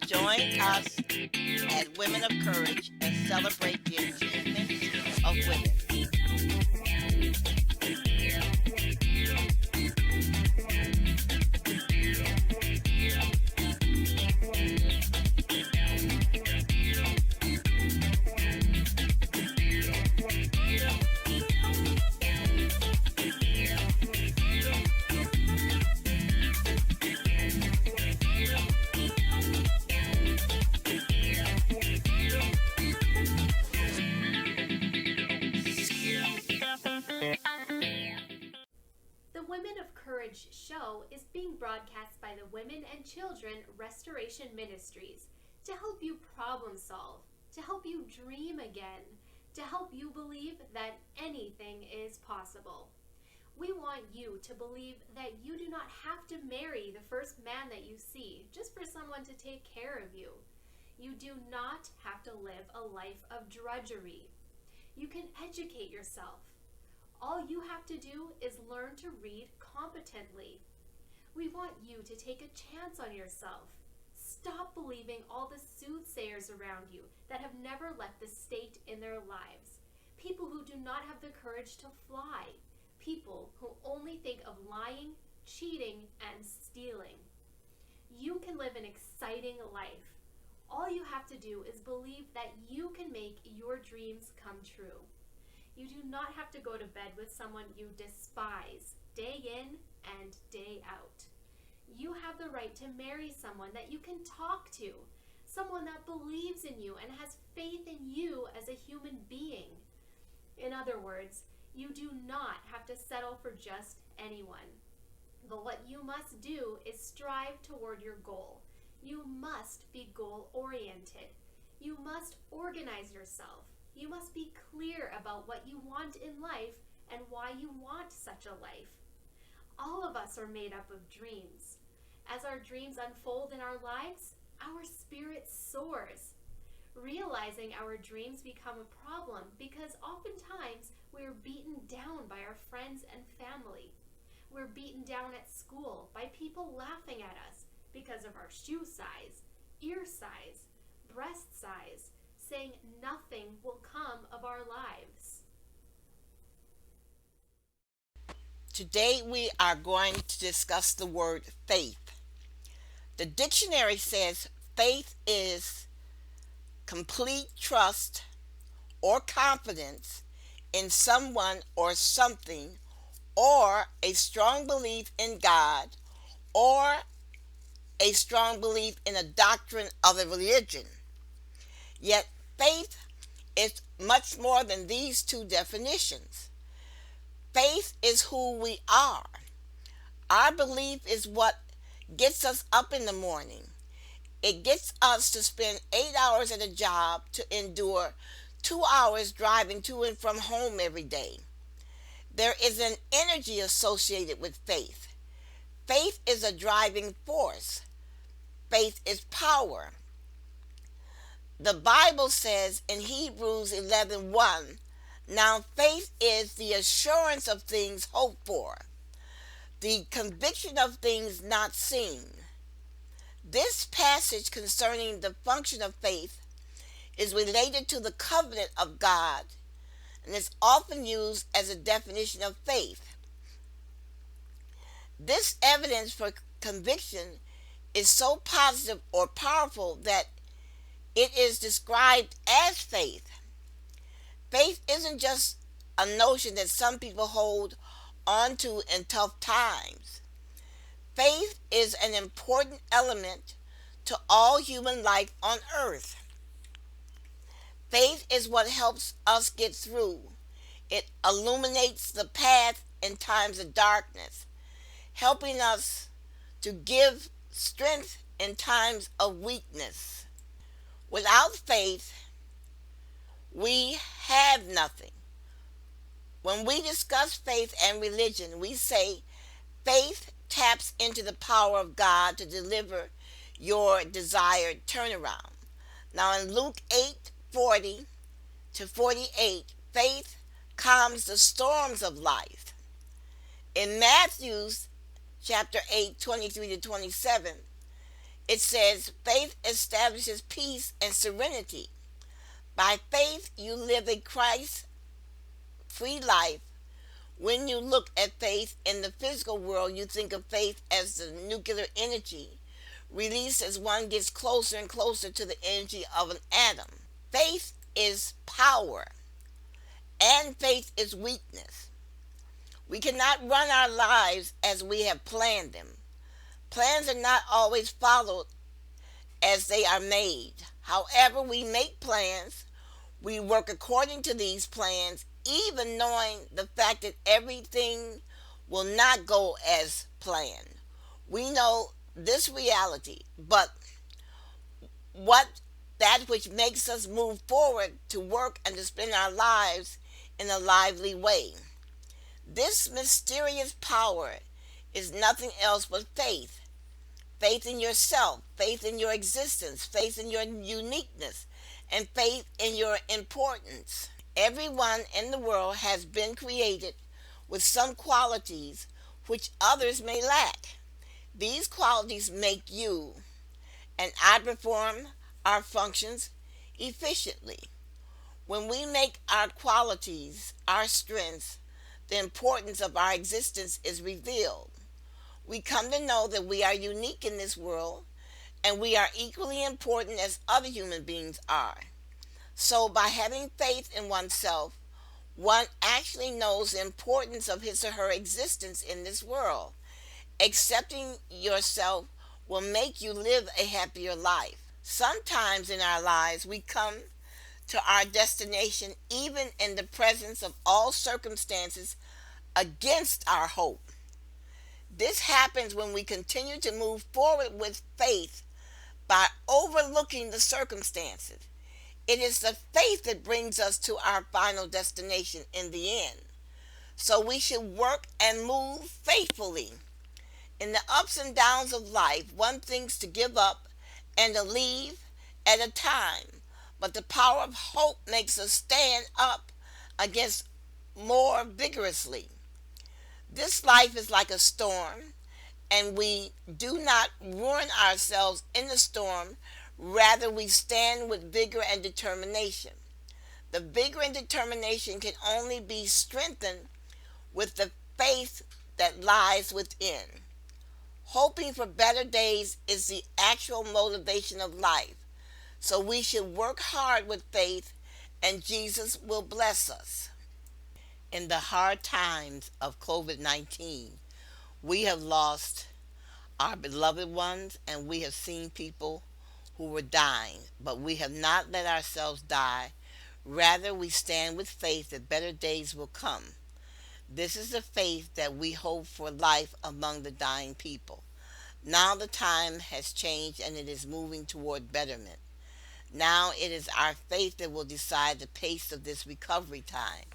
Join us at Women of Courage and celebrate the achievements of women. The Women of Courage show is being broadcast by the Women and Children Restoration Ministries to help you problem solve, to help you dream again, to help you believe that anything is possible. We want you to believe that you do not have to marry the first man that you see just for someone to take care of you. You do not have to live a life of drudgery. You can educate yourself. All you have to do is learn to read competently. We want you to take a chance on yourself. Stop believing all the soothsayers around you that have never left the state in their lives. People who do not have the courage to fly. People who only think of lying, cheating, and stealing. You can live an exciting life. All you have to do is believe that you can make your dreams come true. You do not have to go to bed with someone you despise, day in and day out. You have the right to marry someone that you can talk to, someone that believes in you and has faith in you as a human being. In other words, you do not have to settle for just anyone. But what you must do is strive toward your goal. You must be goal-oriented. You must organize yourself. You must be clear about what you want in life and why you want such a life. All of us are made up of dreams. As our dreams unfold in our lives, our spirit soars. Realizing our dreams become a problem because oftentimes we are beaten down by our friends and family. We're beaten down at school by people laughing at us because of our shoe size, ear size, breast size, saying nothing will come of our lives. Today we are going to discuss the word faith. The dictionary says faith is complete trust or confidence in someone or something, or a strong belief in God, or a strong belief in a doctrine of a religion. Yet faith is much more than these two definitions. Faith is who we are. Our belief is what gets us up in the morning. It gets us to spend 8 hours at a job to endure 2 hours driving to and from home every day. There is an energy associated with faith. Faith is a driving force. Faith is power. The Bible says in Hebrews 11:1, now faith is the assurance of things hoped for, the conviction of things not seen. This passage concerning the function of faith is related to the covenant of God and is often used as a definition of faith. This evidence for conviction is so positive or powerful that it is described as faith. Faith isn't just a notion that some people hold on to in tough times. Faith is an important element to all human life on earth. Faith is what helps us get through. It illuminates the path in times of darkness, helping us to give strength in times of weakness. Without faith, we have nothing. When we discuss faith and religion, we say faith taps into the power of God to deliver your desired turnaround. Now in Luke 8:40 to 48, faith calms the storms of life. In Matthew chapter 8:23 to 27, It says faith establishes peace and serenity. By faith, you live a Christ free life. When you look at faith in the physical world, you think of faith as the nuclear energy released as one gets closer and closer to the energy of an atom. Faith is power, and faith is weakness. We cannot run our lives as we have planned them. Plans are not always followed as they are made. However, we make plans, we work according to these plans, even knowing the fact that everything will not go as planned. We know this reality, but what that which makes us move forward to work and to spend our lives in a lively way. This mysterious power is nothing else but faith. Faith in yourself, faith in your existence, faith in your uniqueness, and faith in your importance. Everyone in the world has been created with some qualities which others may lack. These qualities make you and I perform our functions efficiently. When we make our qualities our strengths, the importance of our existence is revealed. We come to know that we are unique in this world and we are equally important as other human beings are. So, by having faith in oneself, one actually knows the importance of his or her existence in this world. Accepting yourself will make you live a happier life. Sometimes in our lives, we come to our destination even in the presence of all circumstances against our hope. This happens when we continue to move forward with faith by overlooking the circumstances. It is the faith that brings us to our final destination in the end. So we should work and move faithfully. In the ups and downs of life, one thinks to give up and to leave at a time. But the power of hope makes us stand up against more vigorously. This life is like a storm, and we do not ruin ourselves in the storm. Rather, we stand with vigor and determination. The vigor and determination can only be strengthened with the faith that lies within. Hoping for better days is the actual motivation of life. So we should work hard with faith, and Jesus will bless us. In the hard times of COVID 19, we have lost our beloved ones and we have seen people who were dying, but we have not let ourselves die. Rather, we stand with faith that better days will come. This is the faith that we hope for life among the dying people. Now the time has changed and it is moving toward betterment. Now it is our faith that will decide the pace of this recovery time.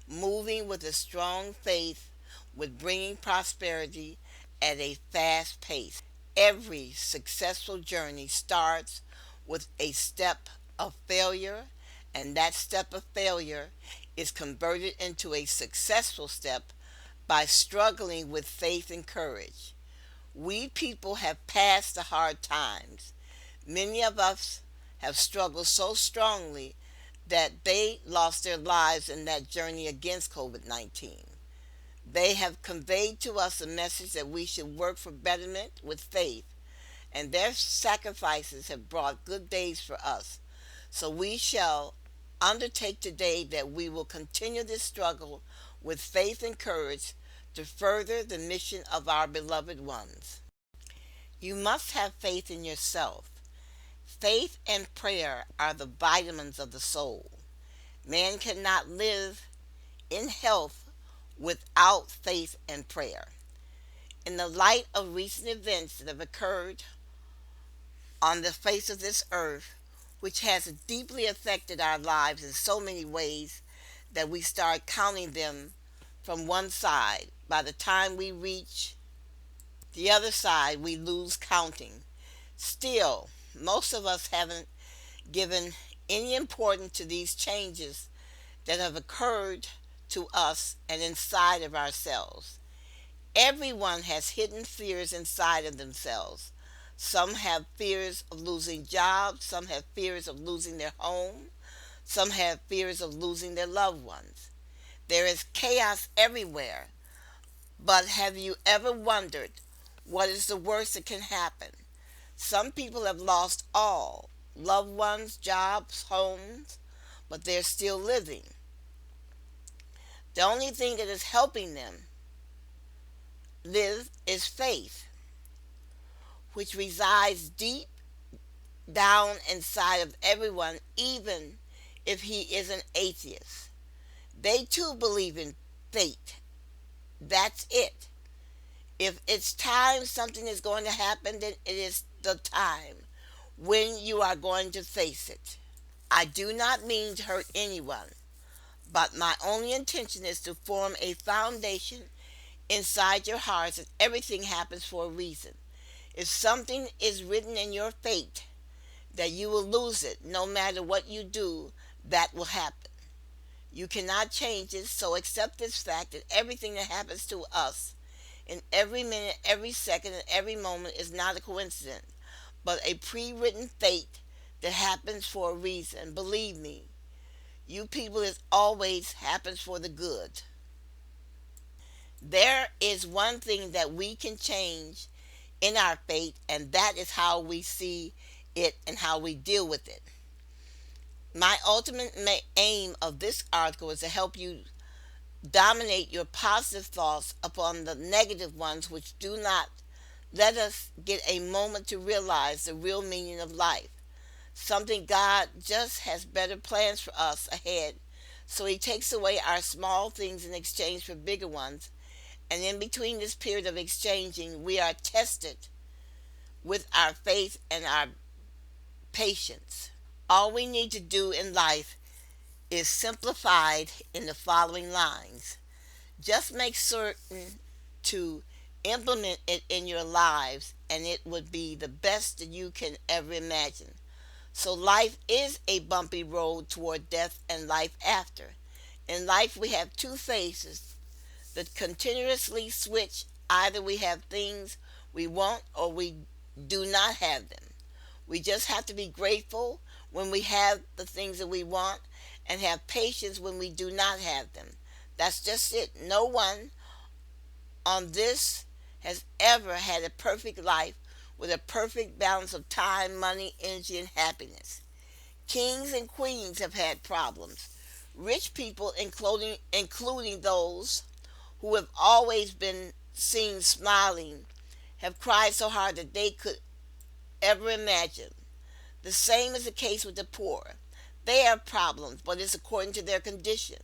Moving with a strong faith with bringing prosperity at a fast pace. Every successful journey starts with a step of failure, and that step of failure is converted into a successful step by struggling with faith and courage. We people have passed the hard times. Many of us have struggled so strongly that they lost their lives in that journey against COVID 19. They have conveyed to us a message that we should work for betterment with faith, and their sacrifices have brought good days for us. So we shall undertake today that we will continue this struggle with faith and courage to further the mission of our beloved ones. You must have faith in yourself. Faith and prayer are the vitamins of the soul. Man cannot live in health without faith and prayer. In the light of recent events that have occurred on the face of this earth, which has deeply affected our lives in so many ways that we start counting them from one side. By the time we reach the other side, we lose counting. Still, most of us haven't given any importance to these changes that have occurred to us and inside of ourselves. Everyone has hidden fears inside of themselves. Some have fears of losing jobs. Some have fears of losing their home. Some have fears of losing their loved ones. There is chaos everywhere. But have you ever wondered what is the worst that can happen? Some people have lost all loved ones, jobs, homes, but they're still living. The only thing that is helping them live is faith, which resides deep down inside of everyone, even if he is an atheist. They too believe in fate. That's it. If it's time something is going to happen, then it is the time when you are going to face it. I do not mean to hurt anyone, but my only intention is to form a foundation inside your hearts that everything happens for a reason. If something is written in your fate that you will lose it, no matter what you do, that will happen. You cannot change it, so accept this fact that everything that happens to us in every minute, every second, and every moment is not a coincidence, but a pre-written fate that happens for a reason. Believe me, you people, it always happens for the good. There is one thing that we can change in our fate, and that is how we see it and how we deal with it. My ultimate aim of this article is to help you dominate your positive thoughts upon the negative ones, which do not let us get a moment to realize the real meaning of life. Something God just has better plans for us ahead, so he takes away our small things in exchange for bigger ones, and in between this period of exchanging, we are tested with our faith and our patience. All we need to do in life is simplified in the following lines. Just make certain to implement it in your lives, and it would be the best that you can ever imagine. So life is a bumpy road toward death and life after. In life we have two phases that continuously switch. Either we have things we want or we do not have them. We just have to be grateful when we have the things that we want and have patience when we do not have them. That's just it. No one on this has ever had a perfect life with a perfect balance of time, money, energy, and happiness. Kings and queens have had problems. Rich people, including those who have always been seen smiling, have cried so hard that they could ever imagine. The same is the case with the poor. They have problems, but it's according to their condition.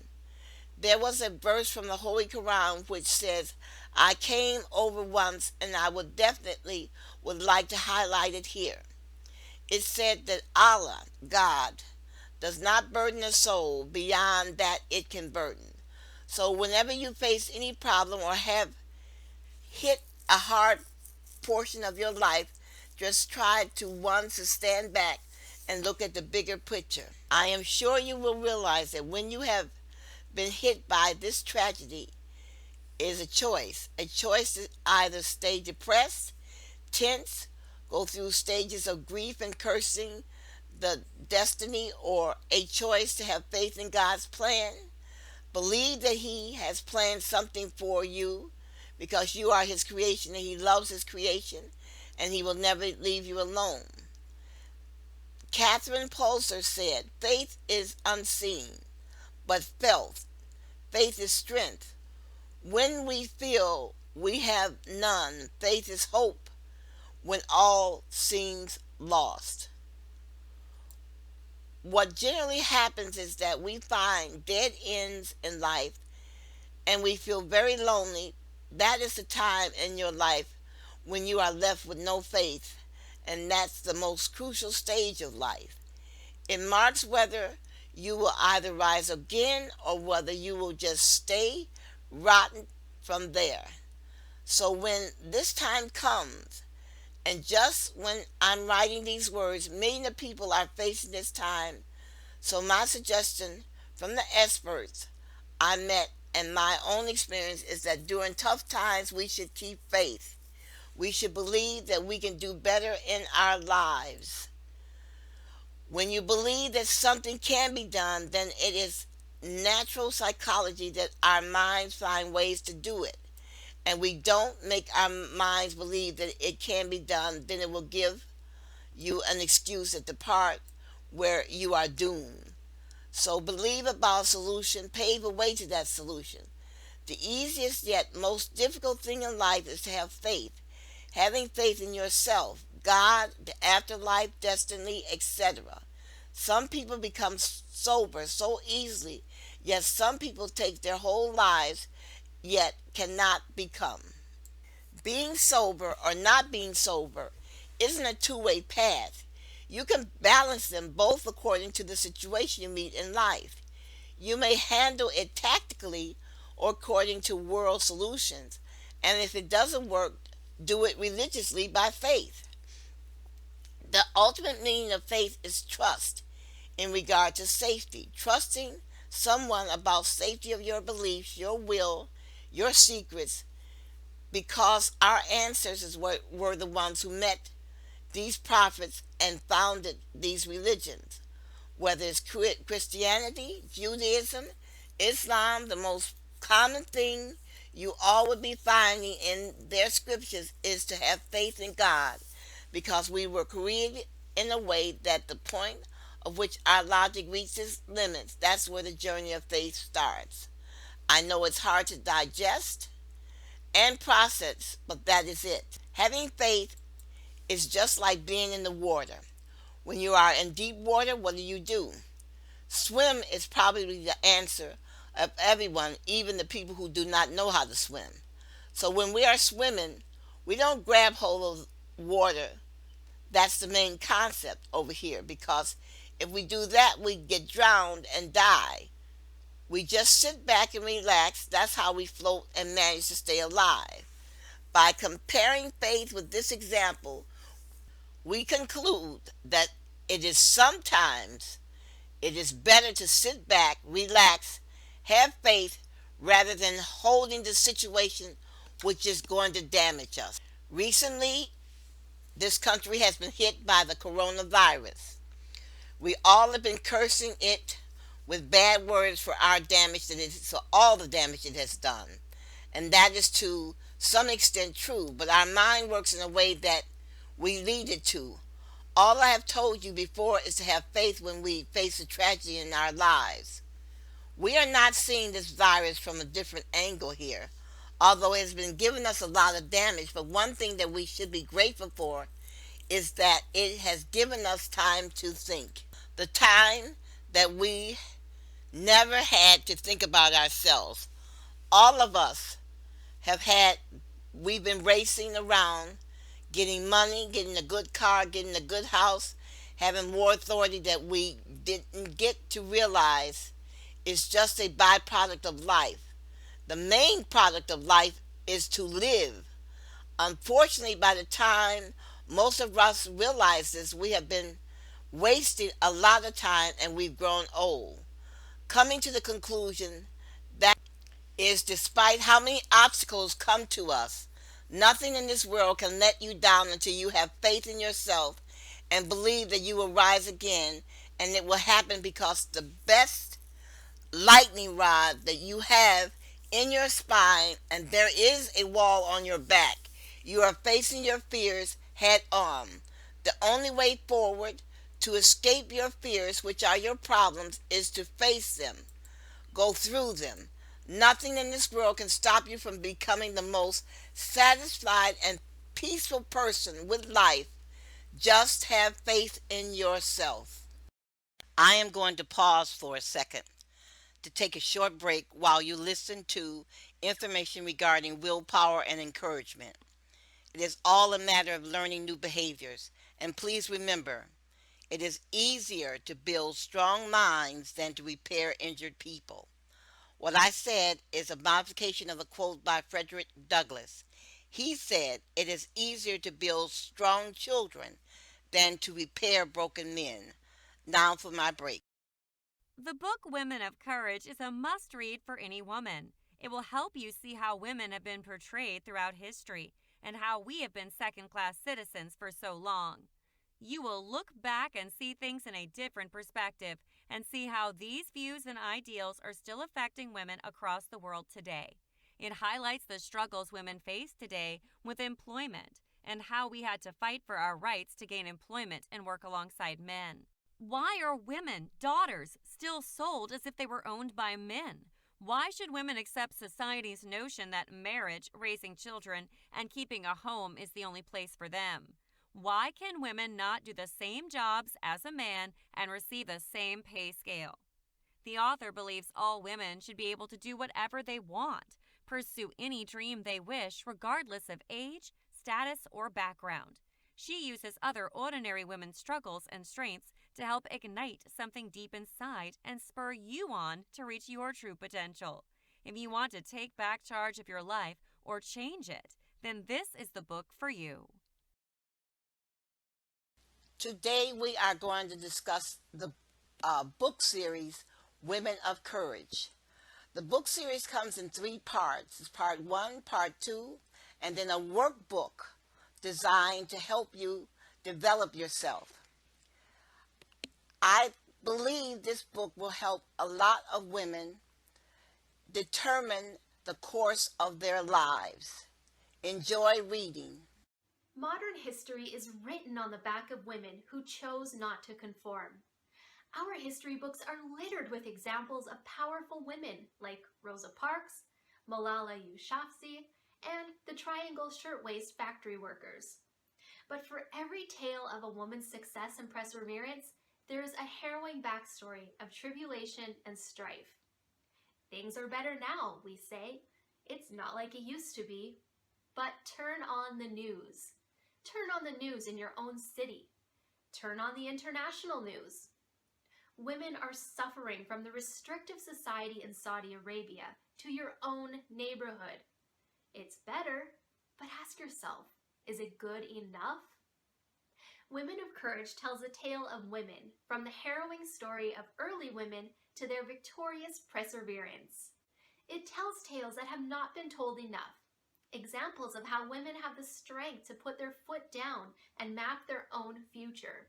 There was a verse from the Holy Quran which says, I came over once and I would like to highlight it here. It said that Allah, God, does not burden a soul beyond that it can burden. So whenever you face any problem or have hit a hard portion of your life, just try to stand back and look at the bigger picture. I am sure you will realize that when you have been hit by this tragedy is a choice to either stay depressed, tense, go through stages of grief and cursing the destiny, or a choice to have faith in God's plan. Believe that he has planned something for you because you are his creation and he loves his creation and he will never leave you alone. Catherine Pulser said, faith is unseen, but felt. Faith is strength. When we feel we have none, faith is hope when all seems lost. What generally happens is that we find dead ends in life and we feel very lonely. That is the time in your life when you are left with no faith, and that's the most crucial stage of life. It marks whether you will either rise again or whether you will just stay rotten from there. So when this time comes, and just when I'm writing these words, millions of people are facing this time. So my suggestion from the experts I met and my own experience is that during tough times we should keep faith. We should believe that we can do better in our lives. When you believe that something can be done, then it is natural psychology that our minds find ways to do it. And we don't make our minds believe that it can be done, then it will give you an excuse at the part where you are doomed. So believe about a solution, pave a way to that solution. The easiest yet most difficult thing in life is to have faith. Having faith in yourself, God, the afterlife, destiny, etc. Some people become sober so easily, yet some people take their whole lives yet cannot become. Being sober or not being sober isn't a two-way path. You can balance them both according to the situation you meet in life. You may handle it tactically or according to world solutions, and if it doesn't work, do it religiously by faith. The ultimate meaning of faith is trust in regard to safety, trusting someone about safety of your beliefs, your will, your secrets, because our ancestors were the ones who met these prophets and founded these religions. Whether it's Christianity, Judaism, Islam, the most common thing you all would be finding in their scriptures is to have faith in God, because we were created in a way that the point of which our logic reaches limits, that's where the journey of faith starts. I know it's hard to digest and process, but that is it. Having faith is just like being in the water. When you are in deep water, what do? Swim is probably the answer of everyone, even the people who do not know how to swim. So when we are swimming, we don't grab hold of water. That's the main concept over here, because if we do that, we get drowned and die. We just sit back and relax. That's how we float and manage to stay alive. By comparing faith with this example, we conclude that it is sometimes it is better to sit back, relax, have faith rather than holding the situation which is going to damage us. Recently, this country has been hit by the coronavirus. We all have been cursing it with bad words for our damage for all the damage it has done. And that is to some extent true, but our mind works in a way that we lead it to. All I have told you before is to have faith when we face a tragedy in our lives. We are not seeing this virus from a different angle here, although it has been giving us a lot of damage. But one thing that we should be grateful for is that it has given us time to think. The time that we never had to think about ourselves. All of us have had, we've been racing around, getting money, getting a good car, getting a good house, having more authority that we didn't get to realize is just a byproduct of life. The main product of life is to live. Unfortunately, by the time most of us realize this, we have been wasting a lot of time and we've grown old. Coming to the conclusion that is, despite how many obstacles come to us, nothing in this world can let you down until you have faith in yourself and believe that you will rise again, and it will happen because the best lightning rod that you have in your spine, and there is a wall on your back. You are facing your fears head on. The only way forward to escape your fears, which are your problems, is to face them. Go through them. Nothing in this world can stop you from becoming the most satisfied and peaceful person with life. Just have faith in yourself. I am going to pause for a second to take a short break while you listen to information regarding willpower and encouragement. It is all a matter of learning new behaviors. And please remember, it is easier to build strong minds than to repair injured people. What I said is a modification of a quote by Frederick Douglass. He said, "It is easier to build strong children than to repair broken men." Now for my break. The book Women of Courage is a must read for any woman. It will help you see how women have been portrayed throughout history. and how we have been second-class citizens for so long. You will look back and see things in a different perspective and see how these views and ideals are still affecting women across the world today. It highlights the struggles women face today with employment and how we had to fight for our rights to gain employment and work alongside men. Why are women, daughters, still sold as if they were owned by men? Why should women accept society's notion that marriage, raising children, and keeping a home is the only place for them? Why can women not do the same jobs as a man and receive the same pay scale? The author believes all women should be able to do whatever they want, pursue any dream they wish regardless of age, status, or background. She uses other ordinary women's struggles and strengths to help ignite something deep inside and spur you on to reach your true potential. If you want to take back charge of your life or change it, then this is the book for you. Today we are going to discuss the book series, Women of Courage. The book series comes in 3 parts. It's part 1, part 2, and then a workbook designed to help you develop yourself. I believe this book will help a lot of women determine the course of their lives. Enjoy reading. Modern history is written on the back of women who chose not to conform. Our history books are littered with examples of powerful women like Rosa Parks, Malala Yousafzai, and the Triangle Shirtwaist factory workers. But for every tale of a woman's success and perseverance, there is a harrowing backstory of tribulation and strife. Things are better now, we say. It's not like it used to be. But turn on the news. Turn on the news in your own city. Turn on the international news. Women are suffering from the restrictive society in Saudi Arabia to your own neighborhood. It's better, but ask yourself, is it good enough? Women of Courage tells a tale of women, from the harrowing story of early women to their victorious perseverance. It tells tales that have not been told enough, examples of how women have the strength to put their foot down and map their own future.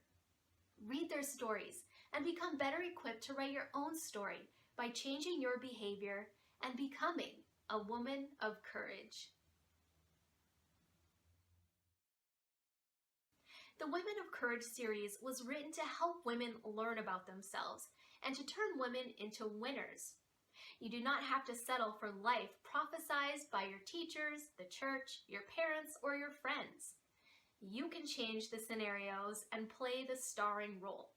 Read their stories and become better equipped to write your own story by changing your behavior and becoming a woman of courage. The Women of Courage series was written to help women learn about themselves and to turn women into winners. You do not have to settle for life prophesized by your teachers, the church, your parents, or your friends. You can change the scenarios and play the starring role.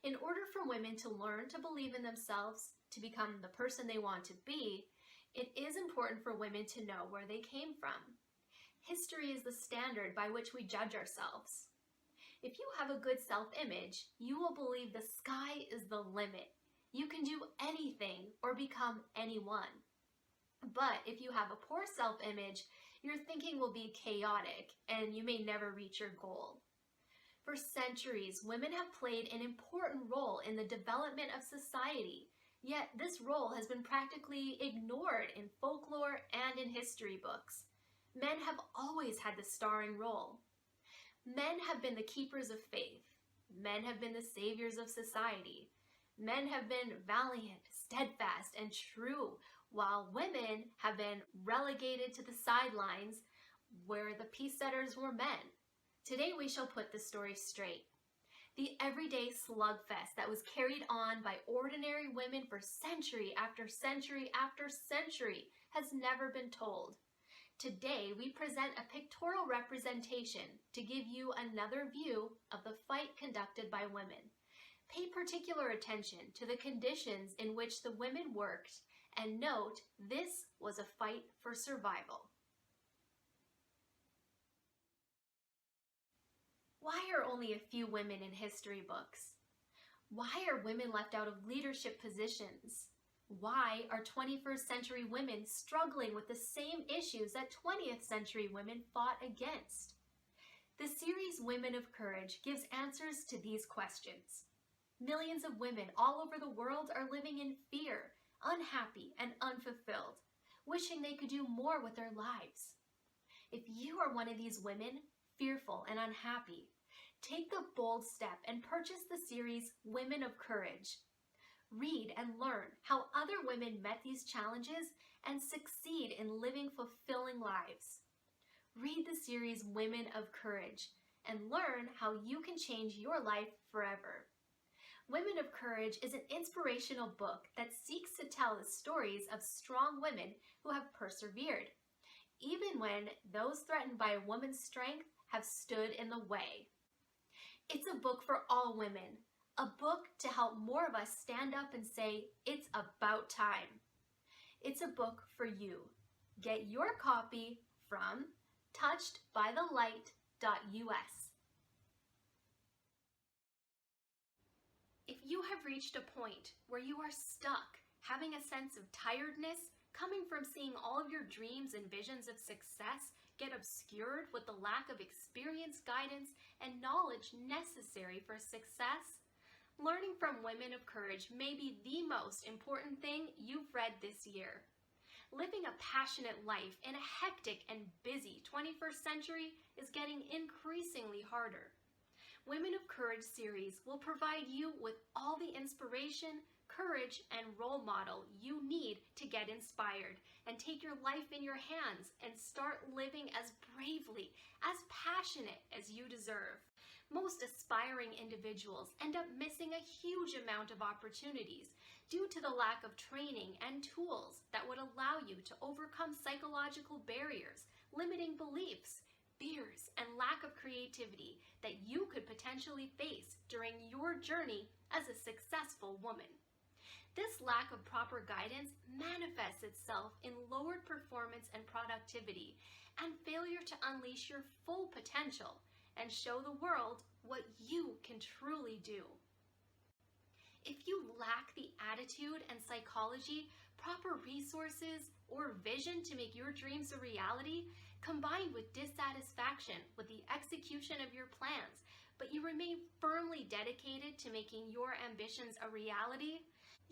In order for women to learn to believe in themselves, to become the person they want to be, it is important for women to know where they came from. History is the standard by which we judge ourselves. If you have a good self-image, you will believe the sky is the limit. You can do anything or become anyone. But if you have a poor self-image, your thinking will be chaotic and you may never reach your goal. For centuries, women have played an important role in the development of society, yet this role has been practically ignored in folklore and in history books. Men have always had the starring role. Men have been the keepers of faith. Men have been the saviors of society. Men have been valiant, steadfast, and true, while women have been relegated to the sidelines where the peace setters were men. Today we shall put the story straight. The everyday slugfest that was carried on by ordinary women for century after century after century has never been told. Today we present a pictorial representation to give you another view of the fight conducted by women. Pay particular attention to the conditions in which the women worked and note this was a fight for survival. Why are only a few women in history books? Why are women left out of leadership positions? Why are 21st century women struggling with the same issues that 20th century women fought against? The series Women of Courage gives answers to these questions. Millions of women all over the world are living in fear, unhappy, and unfulfilled, wishing they could do more with their lives. If you are one of these women, fearful and unhappy, take the bold step and purchase the series Women of Courage. Read and learn how other women met these challenges and succeed in living fulfilling lives. Read the series Women of Courage and learn how you can change your life forever. Women of Courage is an inspirational book that seeks to tell the stories of strong women who have persevered, even when those threatened by a woman's strength have stood in the way. It's a book for all women, a book to help more of us stand up and say, it's about time. It's a book for you. Get your copy from touchedbythelight.us. If you have reached a point where you are stuck, having a sense of tiredness, coming from seeing all of your dreams and visions of success get obscured with the lack of experience, guidance, and knowledge necessary for success, learning from Women of Courage may be the most important thing you've read this year. Living a passionate life in a hectic and busy 21st century is getting increasingly harder. Women of Courage series will provide you with all the inspiration, courage, and role model you need to get inspired and take your life in your hands and start living as bravely, as passionate as you deserve. Most aspiring individuals end up missing a huge amount of opportunities due to the lack of training and tools that would allow you to overcome psychological barriers, limiting beliefs, fears, and lack of creativity that you could potentially face during your journey as a successful woman. This lack of proper guidance manifests itself in lowered performance and productivity and failure to unleash your full potential and show the world what you can truly do. If you lack the attitude and psychology, proper resources, or vision to make your dreams a reality, combined with dissatisfaction with the execution of your plans, but you remain firmly dedicated to making your ambitions a reality,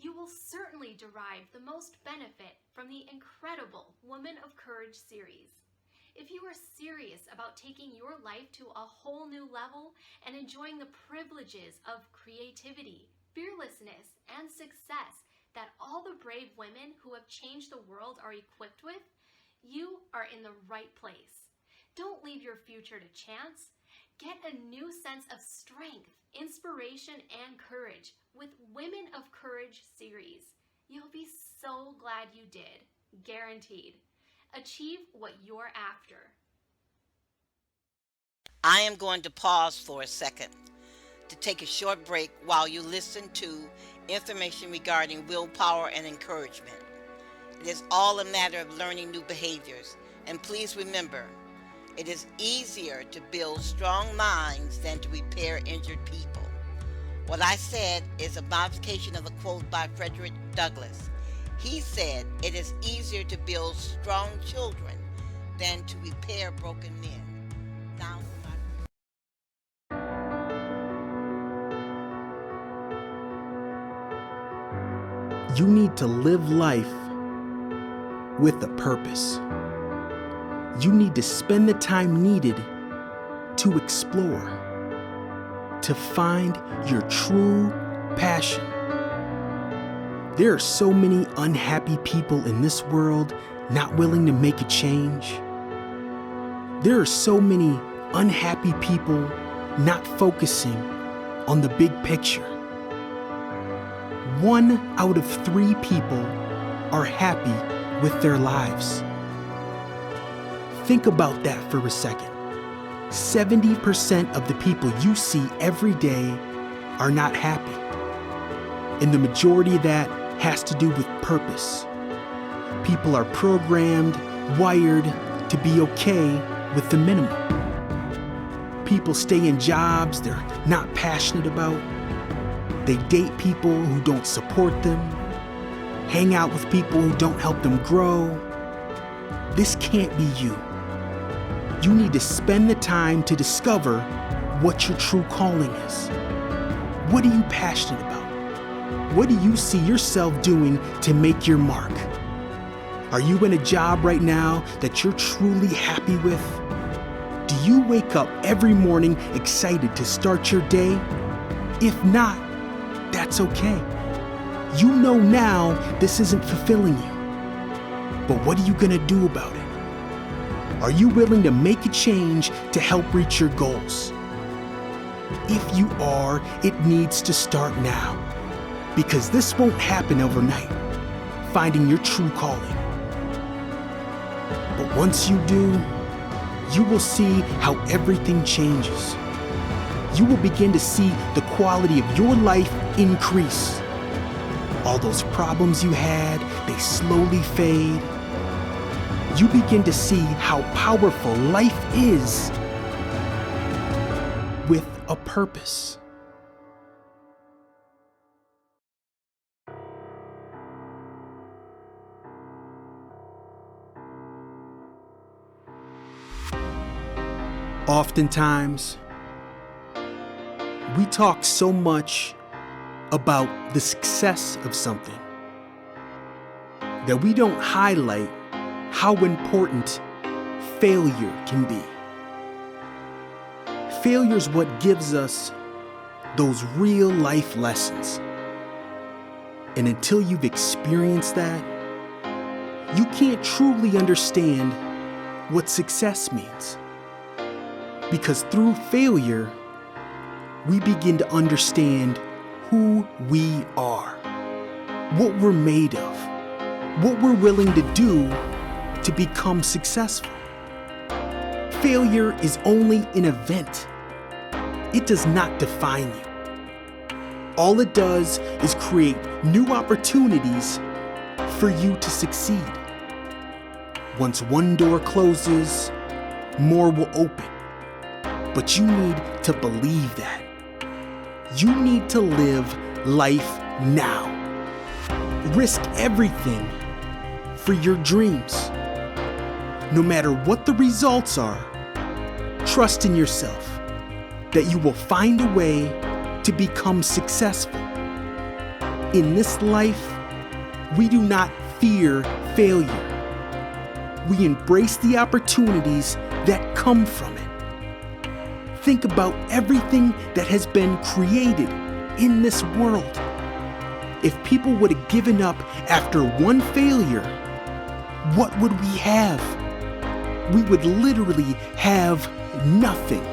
you will certainly derive the most benefit from the incredible Women of Courage series. If you are serious about taking your life to a whole new level and enjoying the privileges of creativity, fearlessness, and success that all the brave women who have changed the world are equipped with, you are in the right place. Don't leave your future to chance. Get a new sense of strength, inspiration, and courage with Women of Courage series. You'll be so glad you did. Guaranteed. Achieve what you're after. I am going to pause for a second to take a short break while you listen to information regarding willpower and encouragement. It is all a matter of learning new behaviors. And please remember, it is easier to build strong minds than to repair injured people. What I said is a modification of a quote by Frederick Douglass. He said, it is easier to build strong children than to repair broken men. Now, you need to live life with a purpose. You need to spend the time needed to explore, to find your true passion. There are so many unhappy people in this world not willing to make a change. There are so many unhappy people not focusing on the big picture. 1 out of 3 people are happy with their lives. Think about that for a second. 70% of the people you see every day are not happy. And the majority of that has to do with purpose. People are programmed, wired to be okay with the minimum. People stay in jobs they're not passionate about. They date people who don't support them, hang out with people who don't help them grow. This can't be you. You need to spend the time to discover what your true calling is. What are you passionate about? What do you see yourself doing to make your mark? Are you in a job right now that you're truly happy with? Do you wake up every morning excited to start your day? If not, that's okay. You know now this isn't fulfilling you. But what are you gonna do about it? Are you willing to make a change to help reach your goals? If you are, it needs to start now. Because this won't happen overnight, finding your true calling. But once you do, you will see how everything changes. You will begin to see the quality of your life increase. All those problems you had, they slowly fade. You begin to see how powerful life is with a purpose. Oftentimes, we talk so much about the success of something that we don't highlight how important failure can be. Failure is what gives us those real life lessons. And until you've experienced that, you can't truly understand what success means. Because through failure, we begin to understand who we are, what we're made of, what we're willing to do to become successful. Failure is only an event. It does not define you. All it does is create new opportunities for you to succeed. Once one door closes, more will open. But you need to believe that. You need to live life now. Risk everything for your dreams. No matter what the results are, trust in yourself that you will find a way to become successful. In this life, we do not fear failure. We embrace the opportunities that come from it. Think about everything that has been created in this world. If people would have given up after one failure, what would we have? We would literally have nothing.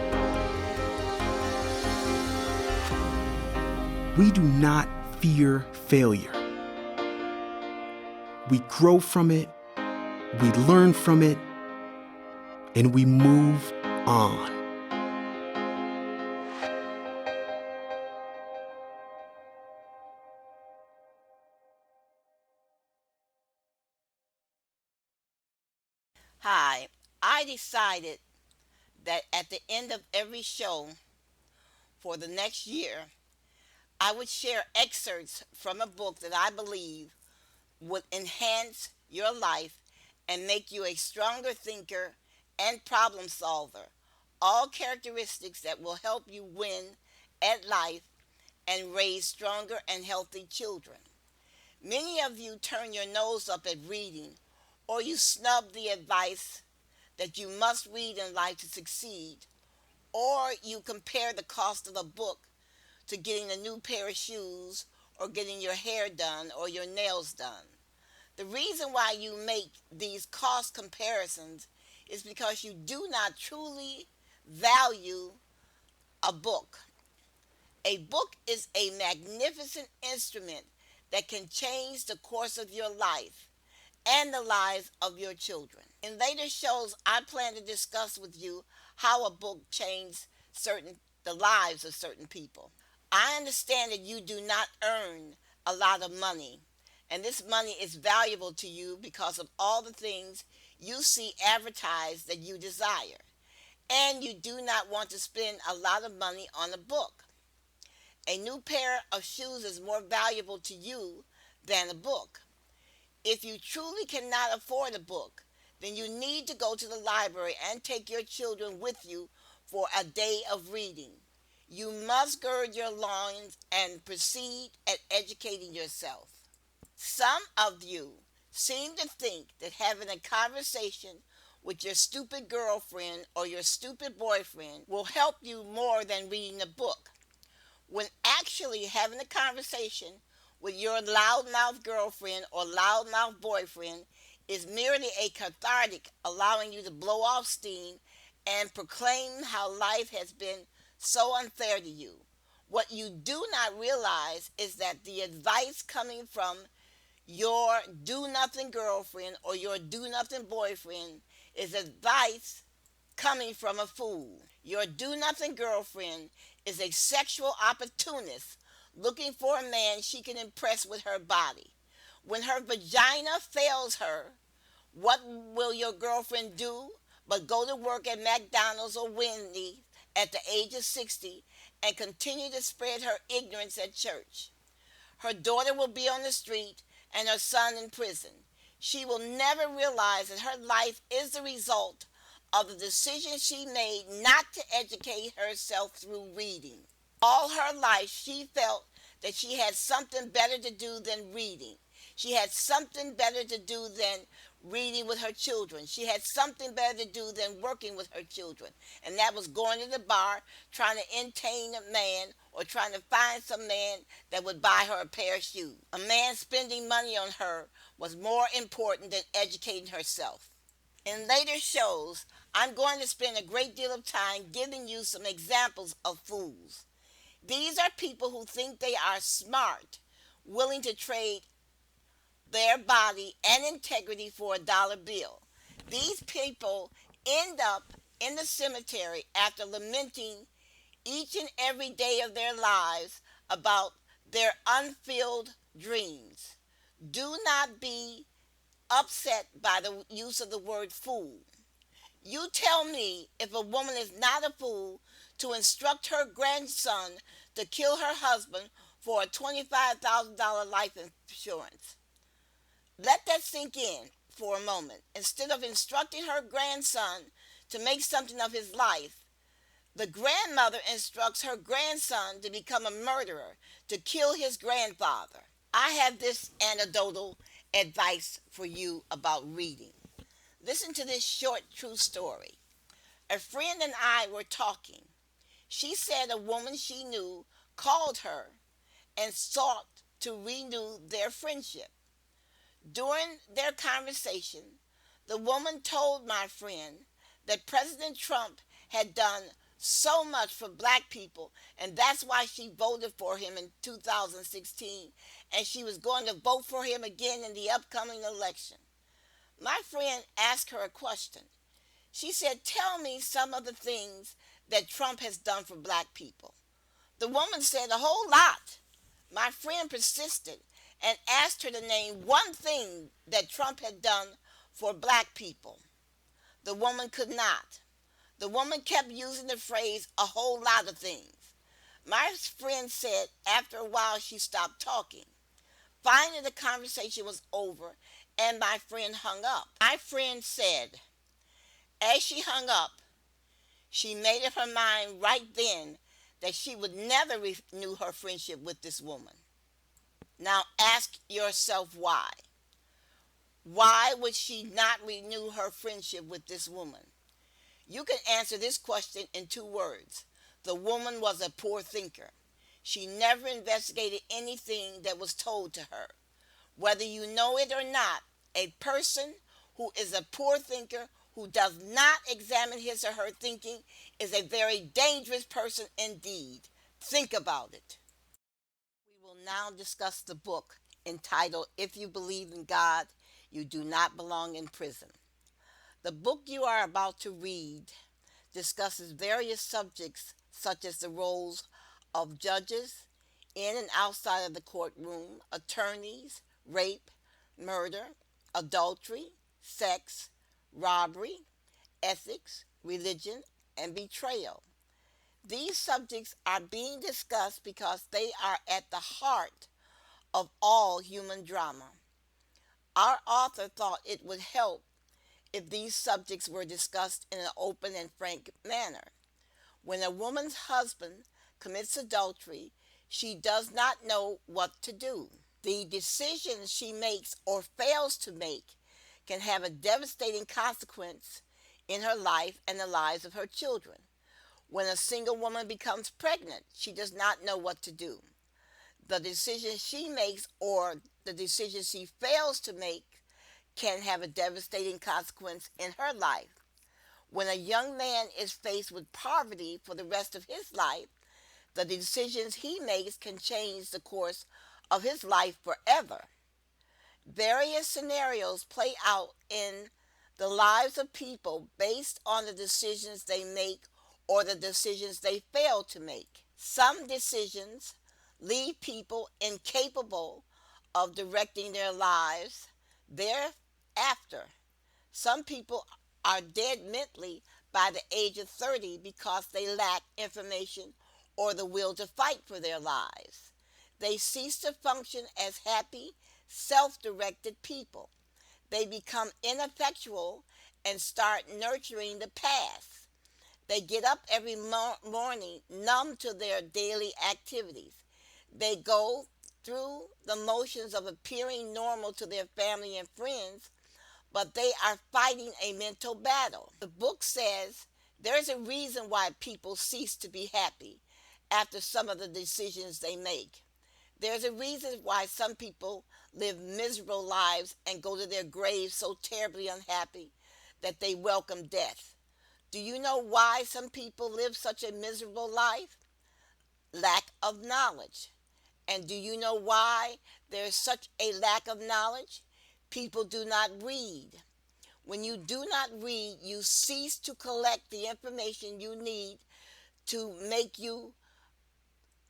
We do not fear failure. We grow from it, we learn from it, and we move on. Hi, I decided that at the end of every show for the next year, I would share excerpts from a book that I believe would enhance your life and make you a stronger thinker and problem solver. All characteristics that will help you win at life and raise stronger and healthy children. Many of you turn your nose up at reading, or you snub the advice that you must read in life to succeed, or you compare the cost of a book to getting a new pair of shoes or getting your hair done or your nails done. The reason why you make these cost comparisons is because you do not truly value a book. A book is a magnificent instrument that can change the course of your life and the lives of your children. In later shows, I plan to discuss with you how a book changed the lives of certain people. I understand that you do not earn a lot of money, and this money is valuable to you because of all the things you see advertised that you desire, and you do not want to spend a lot of money on a book. A new pair of shoes is more valuable to you than a book. If you truly cannot afford a book, then you need to go to the library and take your children with you for a day of reading. You must gird your loins and proceed at educating yourself. Some of you seem to think that having a conversation with your stupid girlfriend or your stupid boyfriend will help you more than reading a book, when actually having a conversation with your loudmouth girlfriend or loudmouth boyfriend is merely a cathartic, allowing you to blow off steam and proclaim how life has been so unfair to you. What you do not realize is that the advice coming from your do nothing girlfriend or your do nothing boyfriend is advice coming from a fool. Your do nothing girlfriend is a sexual opportunist looking for a man she can impress with her body. When her vagina fails her, what will your girlfriend do but go to work at McDonald's or Wendy's at the age of 60 and continue to spread her ignorance at church? Her daughter will be on the street and her son in prison. She will never realize that her life is the result of the decision she made not to educate herself through reading. All her life she felt that she had something better to do than reading. She had something better to do than reading with her children. She had something better to do than working with her children. And that was going to the bar, trying to entertain a man or trying to find some man that would buy her a pair of shoes. A man spending money on her was more important than educating herself. In later shows, I'm going to spend a great deal of time giving you some examples of fools. These are people who think they are smart, willing to trade their body and integrity for a dollar bill. These people end up in the cemetery after lamenting each and every day of their lives about their unfulfilled dreams. Do not be upset by the use of the word fool. You tell me if a woman is not a fool to instruct her grandson to kill her husband for a $25,000 life insurance. Let that sink in for a moment. Instead of instructing her grandson to make something of his life, the grandmother instructs her grandson to become a murderer, to kill his grandfather. I have this anecdotal advice for you about reading. Listen to this short true story. A friend and I were talking. She said a woman she knew called her and sought to renew their friendship. During their conversation, the woman told my friend that President Trump had done so much for black people, and that's why she voted for him in 2016, and she was going to vote for him again in the upcoming election. My friend asked her a question. She said, "Tell me some of the things that Trump has done for black people." The woman said, "A whole lot." My friend persisted and asked her to name one thing that Trump had done for black people. The woman could not. The woman kept using the phrase, "a whole lot of things." My friend said after a while she stopped talking. Finally, the conversation was over and my friend hung up. My friend said, as she hung up, she made up her mind right then that she would never renew her friendship with this woman. Now ask yourself why. Why would she not renew her friendship with this woman? You can answer this question in 2 words. The woman was a poor thinker. She never investigated anything that was told to her. Whether you know it or not, a person who is a poor thinker, who does not examine his or her thinking, is a very dangerous person indeed. Think about it. We will now discuss the book entitled If You Believe in God, You Do Not Belong in Prison. The book you are about to read discusses various subjects such as the roles of judges in and outside of the courtroom, attorneys, rape, murder, adultery, sex, robbery, ethics, religion, and betrayal. These subjects are being discussed because they are at the heart of all human drama. Our author thought it would help if these subjects were discussed in an open and frank manner. When a woman's husband commits adultery, she does not know what to do. The decisions she makes or fails to make can have a devastating consequence in her life and the lives of her children. When a single woman becomes pregnant, she does not know what to do. The decisions she makes or the decisions she fails to make can have a devastating consequence in her life. When a young man is faced with poverty for the rest of his life, the decisions he makes can change the course of his life forever. Various scenarios play out in the lives of people based on the decisions they make or the decisions they fail to make. Some decisions leave people incapable of directing their lives thereafter. Some people are dead mentally by the age of 30 because they lack information or the will to fight for their lives. They cease to function as happy, self directed people. They become ineffectual and start nurturing the past. They get up every morning numb to their daily activities. They go through the motions of appearing normal to their family and friends, but they are fighting a mental battle. The book says there's a reason why people cease to be happy after some of the decisions they make. There's a reason why some people live miserable lives and go to their graves so terribly unhappy that they welcome death. Do you know why some people live such a miserable life? Lack of knowledge. And do you know why there is such a lack of knowledge? People do not read. When you do not read, you cease to collect the information you need to make you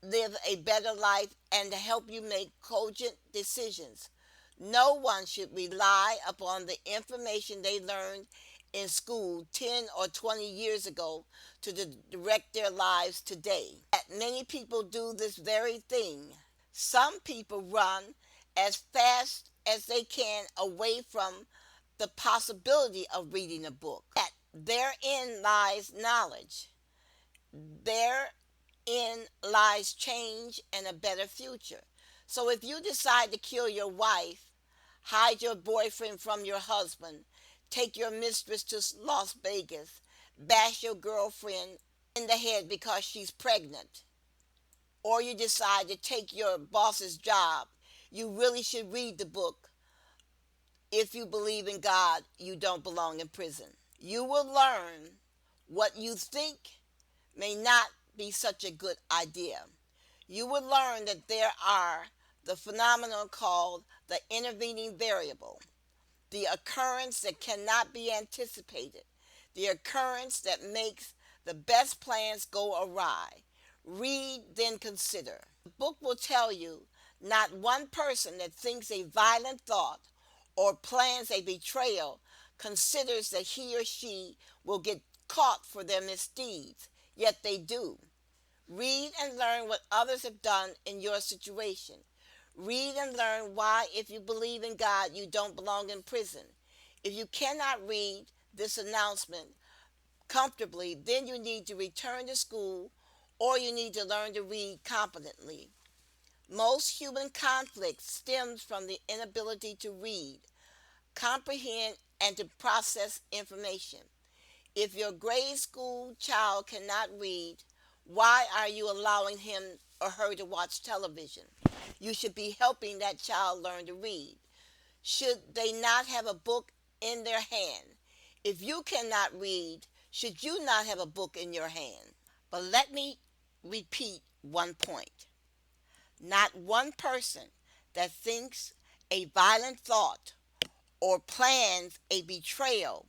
live a better life and to help you make cogent decisions. No one should rely upon the information they learned in school 10 or 20 years ago to direct their lives today. Many people do this very thing. Some people run as fast as they can away from the possibility of reading a book. Therein lies knowledge. Therein lies change and a better future. So if you decide to kill your wife, hide your boyfriend from your husband, take your mistress to Las Vegas, bash your girlfriend in the head because she's pregnant, or you decide to take your boss's job, you really should read the book. If you believe in God, you don't belong in prison. You will learn what you think may not be such a good idea. You will learn that there are the phenomenon called the intervening variable, the occurrence that cannot be anticipated, the occurrence that makes the best plans go awry. Read, then consider. The book will tell you not one person that thinks a violent thought or plans a betrayal considers that he or she will get caught for their misdeeds, yet they do. Read and learn what others have done in your situation. Read and learn why, if you believe in God, you don't belong in prison. If you cannot read this announcement comfortably, then you need to return to school or you need to learn to read competently. Most human conflict stems from the inability to read, comprehend, and to process information. If your grade school child cannot read, why are you allowing him or her to watch television? You should be helping that child learn to read. Should they not have a book in their hand? If you cannot read, should you not have a book in your hand? But let me repeat one point. Not one person that thinks a violent thought or plans a betrayal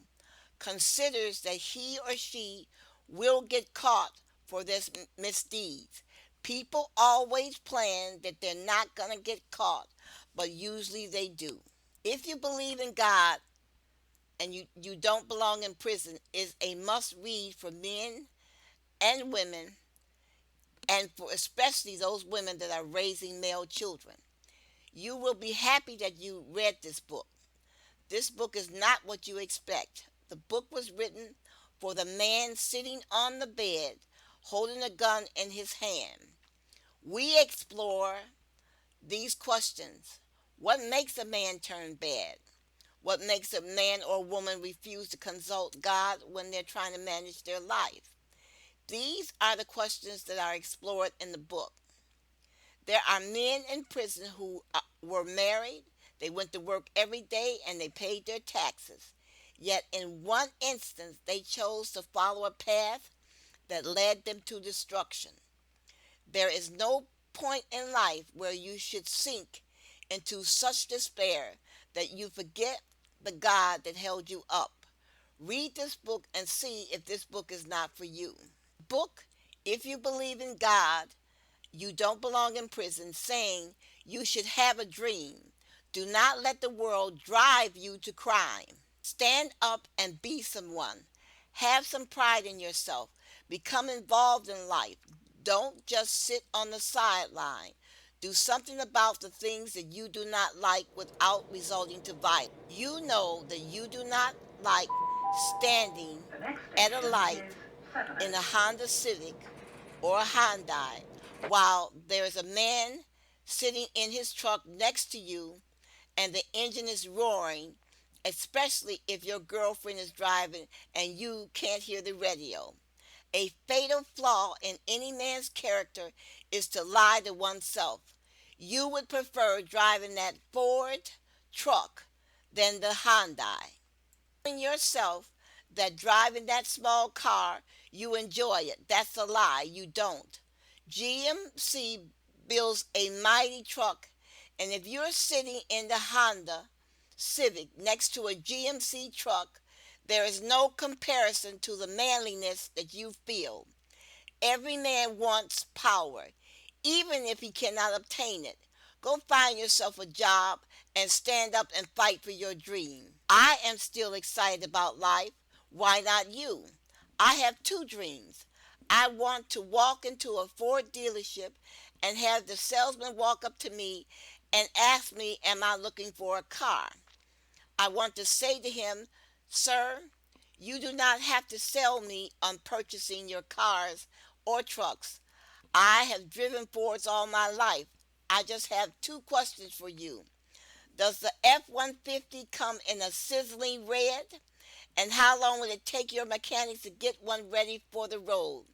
considers that he or she will get caught for this misdeeds. People always plan that they're not going to get caught, but usually they do. If you believe in God and you don't belong in prison is a must read for men and women, and for especially those women that are raising male children. You will be happy that you read this book. This book is not what you expect. The book was written for the man sitting on the bed holding a gun in his hand. We explore these questions. What makes a man turn bad? What makes a man or woman refuse to consult God when they're trying to manage their life? These are the questions that are explored in the book. There are men in prison who were married, they went to work every day, and they paid their taxes. Yet, in one instance, they chose to follow a path that led them to destruction. There is no point in life where you should sink into such despair that you forget the God that held you up. Read this book and see if this book is not for you. Book, If You Believe in God, You Don't Belong in Prison, saying you should have a dream. Do not let the world drive you to crime. Stand up and be someone. Have some pride in yourself. Become involved in life. Don't just sit on the sideline. Do something about the things that you do not like without resorting to violence. You know that you do not like standing at a light in a Honda Civic or a Hyundai while there is a man sitting in his truck next to you and the engine is roaring, especially if your girlfriend is driving and you can't hear the radio. A fatal flaw in any man's character is to lie to oneself. You would prefer driving that Ford truck than the Hyundai. Telling yourself that driving that small car, you enjoy it. That's a lie. You don't. GMC builds a mighty truck, and if you're sitting in the Honda Civic next to a GMC truck, there is no comparison to the manliness that you feel. Every man wants power, even if he cannot obtain it. Go find yourself a job and stand up and fight for your dream. I am still excited about life. Why not you? I have two dreams. I want to walk into a Ford dealership and have the salesman walk up to me and ask me, am I looking for a car? I want to say to him, sir, you do not have to sell me on purchasing your cars or trucks. I have driven Fords all my life. I just have two questions for you. Does the F-150 come in a sizzling red? And how long will it take your mechanics to get one ready for the road?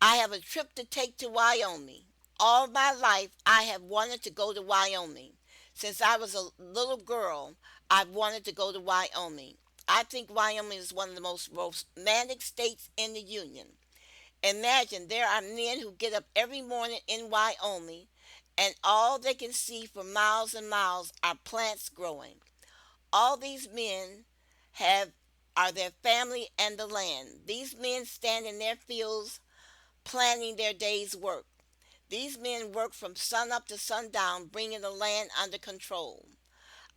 I have a trip to take to Wyoming. All my life, I have wanted to go to Wyoming. Since I was a little girl, I've wanted to go to Wyoming. I think Wyoming is one of the most romantic states in the Union. Imagine there are men who get up every morning in Wyoming and all they can see for miles and miles are plants growing. All these men have are their family and the land. These men stand in their fields planning their day's work. These men work from sun up to sundown, bringing the land under control.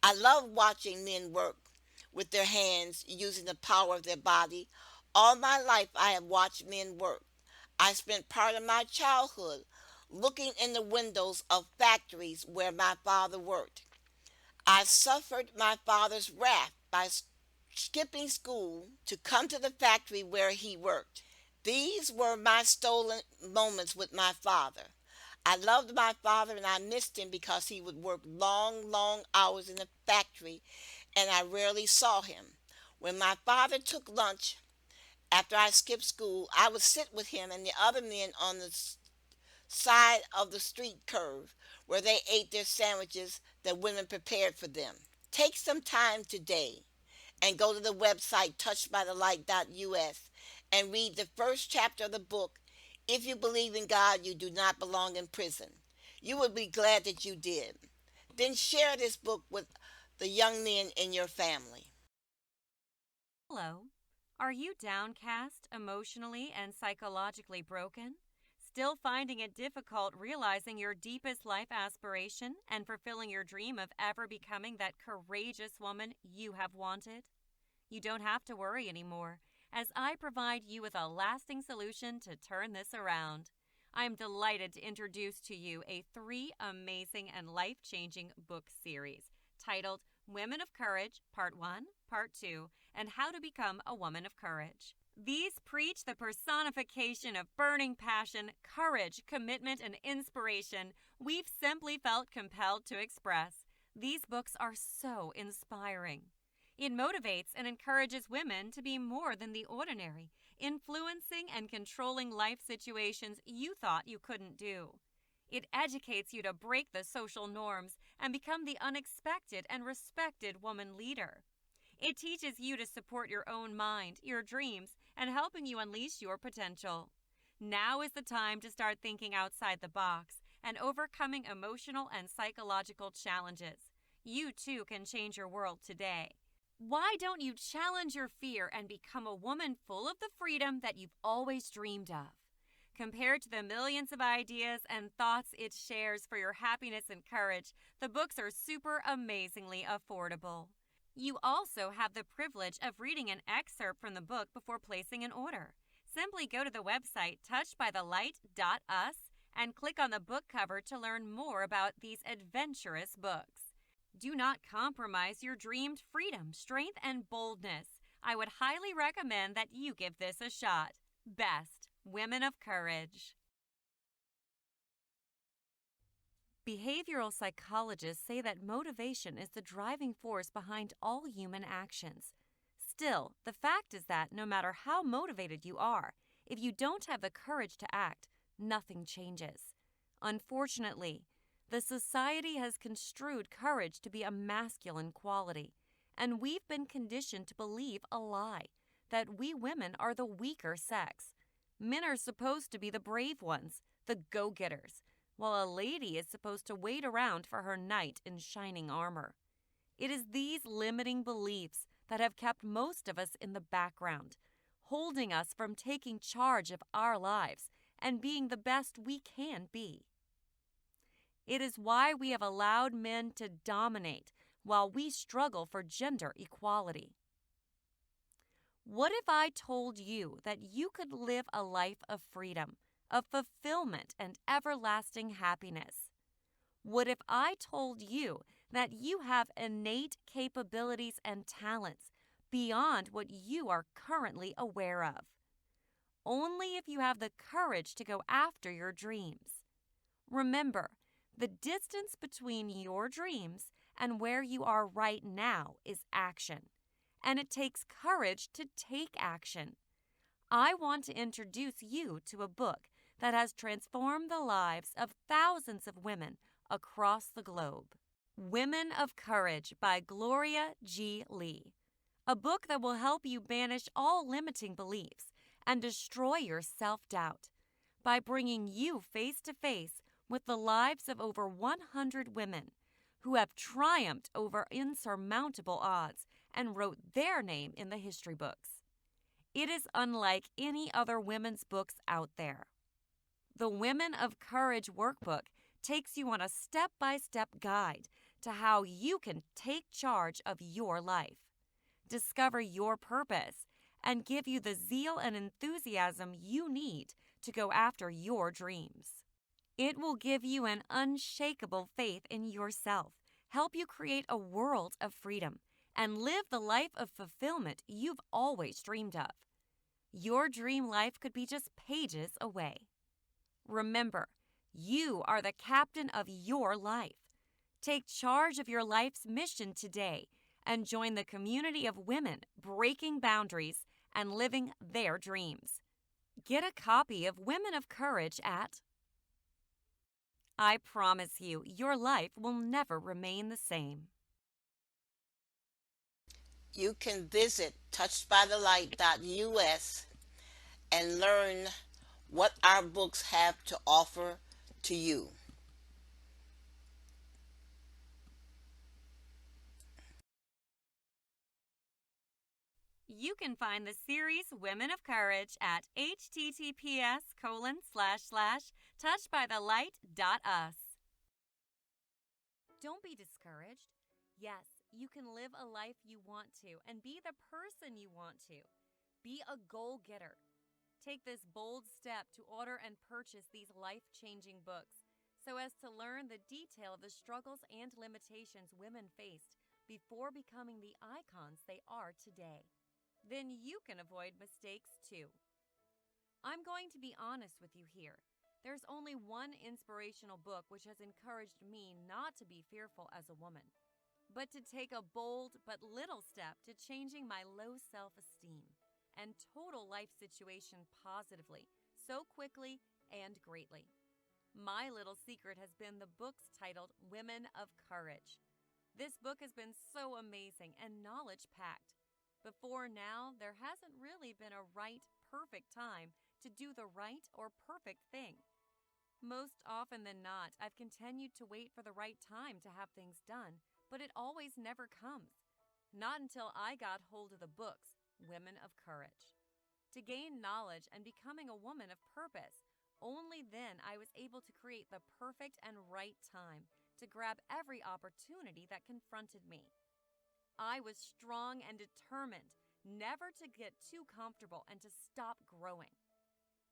I love watching men work with their hands, using the power of their body. All my life I have watched men work. I spent part of my childhood looking in the windows of factories where my father worked. I suffered my father's wrath by skipping school to come to the factory where he worked. These were my stolen moments with my father. I loved my father and I missed him because he would work long, long hours in the factory and I rarely saw him. When my father took lunch after I skipped school, I would sit with him and the other men on the side of the street curve where they ate their sandwiches that women prepared for them. Take some time today and go to the website touchedbythelight.us and read the first chapter of the book, If You Believe in God, You Do Not Belong in Prison. You will be glad that you did. Then share this book with the young men in your family. Hello. Are you downcast, emotionally and psychologically broken? Still finding it difficult realizing your deepest life aspiration and fulfilling your dream of ever becoming that courageous woman you have wanted? You don't have to worry anymore, as I provide you with a lasting solution to turn this around. I am delighted to introduce to you a 3 amazing and life-changing book series titled Women of Courage, Part 1, Part 2, and How to Become a Woman of Courage. These preach the personification of burning passion, courage, commitment, and inspiration we've simply felt compelled to express. These books are so inspiring. It motivates and encourages women to be more than the ordinary, influencing and controlling life situations you thought you couldn't do. It educates you to break the social norms and become the unexpected and respected woman leader. It teaches you to support your own mind, your dreams, and helping you unleash your potential. Now is the time to start thinking outside the box and overcoming emotional and psychological challenges. You too can change your world today. Why don't you challenge your fear and become a woman full of the freedom that you've always dreamed of? Compared to the millions of ideas and thoughts it shares for your happiness and courage, the books are super amazingly affordable. You also have the privilege of reading an excerpt from the book before placing an order. Simply go to the website touchedbythelight.us and click on the book cover to learn more about these adventurous books. Do not compromise your dreamed freedom, strength, and boldness. I would highly recommend that you give this a shot. Best, Women of Courage. Behavioral psychologists say that motivation is the driving force behind all human actions. Still, the fact is that no matter how motivated you are, if you don't have the courage to act, nothing changes. Unfortunately, the society has construed courage to be a masculine quality, and we've been conditioned to believe a lie, that we women are the weaker sex. Men are supposed to be the brave ones, the go-getters, while a lady is supposed to wait around for her knight in shining armor. It is these limiting beliefs that have kept most of us in the background, holding us from taking charge of our lives and being the best we can be. It is why we have allowed men to dominate while we struggle for gender equality. What if I told you that you could live a life of freedom, of fulfillment, and everlasting happiness? What if I told you that you have innate capabilities and talents beyond what you are currently aware of? Only if you have the courage to go after your dreams. Remember, the distance between your dreams and where you are right now is action, and it takes courage to take action. I want to introduce you to a book that has transformed the lives of thousands of women across the globe. Women of Courage by Gloria G. Lee. A book that will help you banish all limiting beliefs and destroy your self-doubt by bringing you face to face with the lives of over 100 women who have triumphed over insurmountable odds and wrote their name in the history books. It is unlike any other women's books out there. The Women of Courage workbook takes you on a step-by-step guide to how you can take charge of your life, discover your purpose, and give you the zeal and enthusiasm you need to go after your dreams. It will give you an unshakable faith in yourself, help you create a world of freedom, and live the life of fulfillment you've always dreamed of. Your dream life could be just pages away. Remember, you are the captain of your life. Take charge of your life's mission today and join the community of women breaking boundaries and living their dreams. Get a copy of Women of Courage at... I promise you, your life will never remain the same. You can visit touchedbythelight.us and learn what our books have to offer to you. You can find the series Women of Courage at https://touchedbythelight.us. Don't be discouraged. Yes, you can live a life you want to and be the person you want to. Be a goal-getter. Take this bold step to order and purchase these life-changing books so as to learn the detail of the struggles and limitations women faced before becoming the icons they are today. then you can avoid mistakes too. I'm going to be honest with you here. There's only one inspirational book which has encouraged me not to be fearful as a woman, but to take a bold but little step to changing my low self-esteem and total life situation positively, so quickly and greatly. My little secret has been the books titled Women of Courage. This book has been so amazing and knowledge-packed. Before now, there hasn't really been a right, perfect time to do the right or perfect thing. Most often than not, I've continued to wait for the right time to have things done, but it always never comes. Not until I got hold of the books, Women of Courage. To gain knowledge and becoming a woman of purpose, only then I was able to create the perfect and right time to grab every opportunity that confronted me. I was strong and determined never to get too comfortable and to stop growing.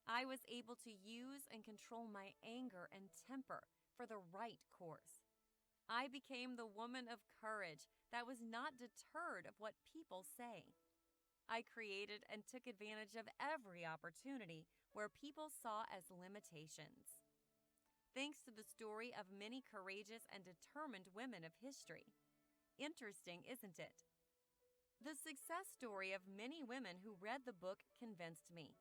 I was able to use and control my anger and temper for the right course. I became the woman of courage that was not deterred of what people say. I created and took advantage of every opportunity where people saw as limitations. Thanks to the story of many courageous and determined women of history. Interesting, isn't it? The success story of many women who read the book convinced me.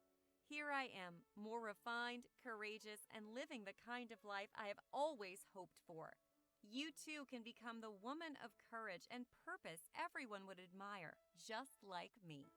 Here I am, more refined, courageous, and living the kind of life I have always hoped for. You too can become the woman of courage and purpose everyone would admire, just like me.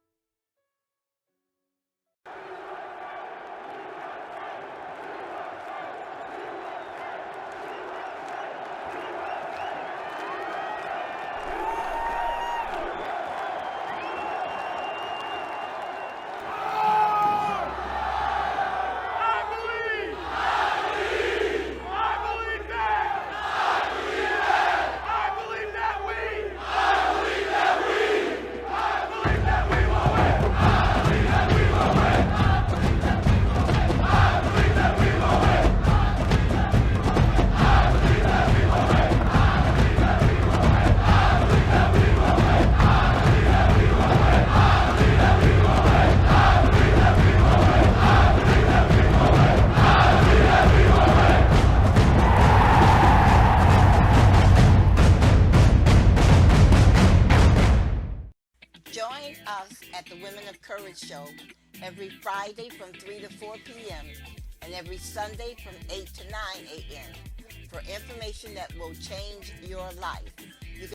Join us at the Women of Courage show every Friday from 3 to 4 p.m. and every Sunday from 8 to 9 a.m. for information that will change your life.